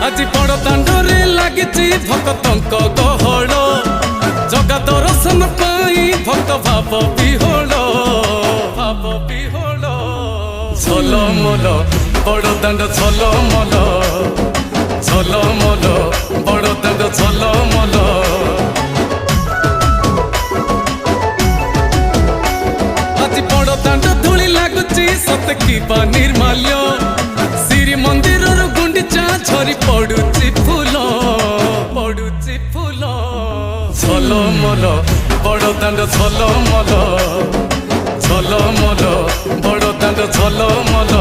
আজি বড় দাଣ୍ଡরে লাগিছি ভক্তଙ୍କ গহଳ জগা দর্শন পাই ভক্ত ভাব বিহোଳ ঝলমল বড় দাণ্ড ঝলমল ঝলমল বড় দাণ্ড ঝলমল আজি বড় দাণ্ড ধূলি লাগুছি সতে কিবা নির্মাল্য শ্রী মন্দিরর গুন্ডিচা ঝরি পড়ুছি ফুল ঝলমল বড় দাণ্ড ঝলমল ঝলমল বড় দাণ্ড ঝলমল।